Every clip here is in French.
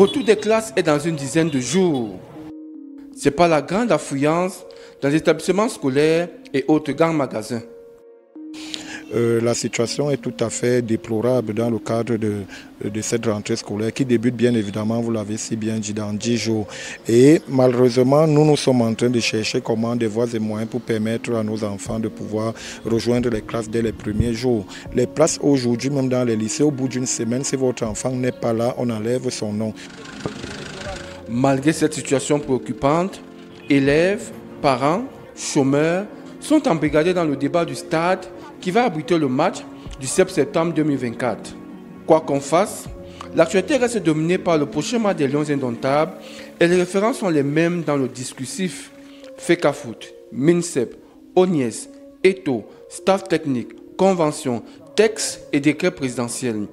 retour des classes est dans une dizaine de jours. C'est pas la grande affluence dans les établissements scolaires et autres grands magasins. La situation est tout à fait déplorable dans le cadre de cette rentrée scolaire qui débute bien évidemment, vous l'avez si bien dit, dans 10 jours. Et malheureusement, nous sommes en train de chercher comment des voies et moyens pour permettre à nos enfants de pouvoir rejoindre les classes dès les premiers jours. Les places aujourd'hui, même dans les lycées, au bout d'une semaine, si votre enfant n'est pas là, on enlève son nom. Malgré cette situation préoccupante, élèves, parents, chômeurs sont embrigadés dans le débat du stade qui va abriter le match du 7 septembre 2024. Quoi qu'on fasse, l'actualité reste dominée par le prochain match des Lions indomptables et les références sont les mêmes dans le discursif. FECAFOOT, MINSEP, ONIES, ETO, staff technique, convention, textes et décrets présidentiels.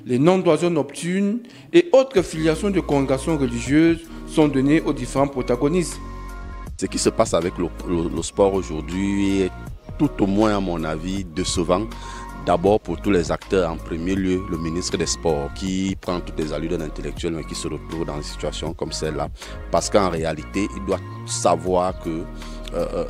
Les noms d'oiseaux nocturnes et autres filiations de congrégations religieuses sont donnés aux différents protagonistes. Ce qui se passe avec le sport aujourd'hui est tout au moins à mon avis décevant. D'abord pour tous les acteurs, en premier lieu le ministre des Sports qui prend toutes les allures d'un intellectuel mais qui se retrouve dans une situation comme celle-là. Parce qu'en réalité, il doit savoir que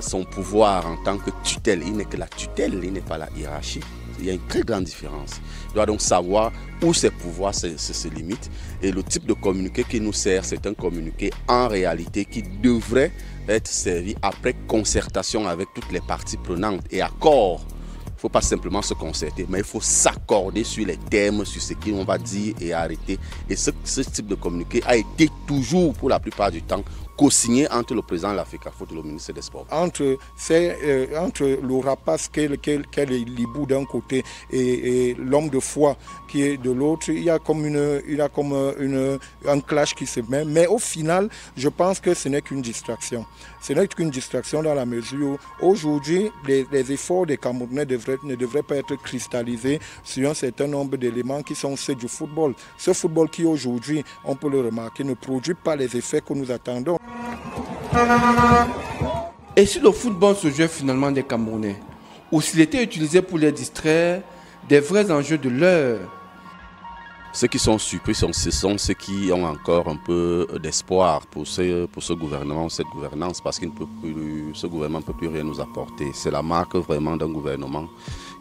son pouvoir en tant que tutelle, il n'est que la tutelle, il n'est pas la hiérarchie. Il y a une très grande différence. Il doit donc savoir où ses pouvoirs se limitent. Et le type de communiqué qui nous sert, c'est un communiqué en réalité qui devrait être servi après concertation avec toutes les parties prenantes et accord. Il ne faut pas simplement se concerter, mais il faut s'accorder sur les termes, sur ce qu'on va dire et arrêter. Et ce type de communiqué a été toujours, pour la plupart du temps, co-signé entre le président de la FECAFOOT et le ministre des Sports. Entre le rapace qu'est l'hibou d'un côté et l'homme de foi qui est de l'autre, il y a comme un clash qui se met. Mais au final, je pense que ce n'est qu'une distraction. Ce n'est qu'une distraction dans la mesure où aujourd'hui, les efforts des Camerounais ne devraient pas être cristallisés sur un certain nombre d'éléments qui sont ceux du football. Ce football qui aujourd'hui, on peut le remarquer, ne produit pas les effets que nous attendons. Et si le football se jouait finalement des Camerounais, ou s'il était utilisé pour les distraire des vrais enjeux de l'heure? Ceux qui sont surpris, ce sont ceux qui ont encore un peu d'espoir pour ce gouvernement, cette gouvernance, parce que ce gouvernement ne peut plus rien nous apporter. C'est la marque vraiment d'un gouvernement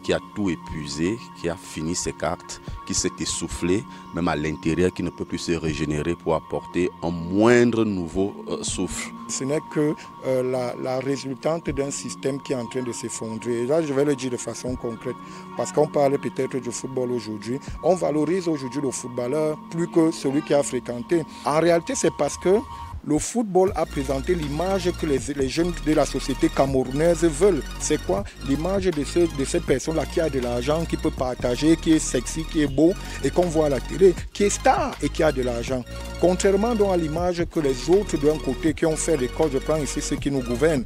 qui a tout épuisé, qui a fini ses cartes, qui s'est essoufflé, même à l'intérieur, qui ne peut plus se régénérer pour apporter un moindre nouveau souffle. Ce n'est que la résultante d'un système qui est en train de s'effondrer. Et là, je vais le dire de façon concrète, parce qu'on parle peut-être du football aujourd'hui. On valorise aujourd'hui le footballeur plus que celui qui a fréquenté. En réalité, c'est parce que le football a présenté l'image que les jeunes de la société camerounaise veulent. C'est quoi? L'image de cette personne-là qui a de l'argent, qui peut partager, qui est sexy, qui est beau et qu'on voit à la télé, qui est star et qui a de l'argent. Contrairement donc à l'image que les autres d'un côté qui ont fait l'école, je prends ici ceux qui nous gouvernent,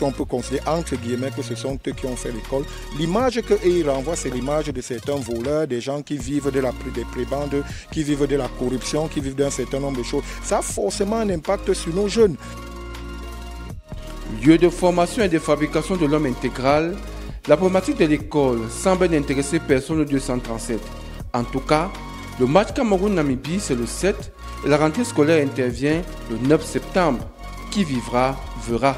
on peut considérer entre guillemets que ce sont eux qui ont fait l'école. L'image qu'ils renvoient, c'est l'image de certains voleurs, des gens qui vivent des prébendes, qui vivent de la corruption, qui vivent d'un certain nombre de choses. Ça a forcément un impact sur nos jeunes. Lieu de formation et de fabrication de l'homme intégral, la problématique de l'école semble n'intéresser personne au 237. En tout cas, le match Cameroun-Namibie, c'est le 7 et la rentrée scolaire intervient le 9 septembre. Qui vivra, verra.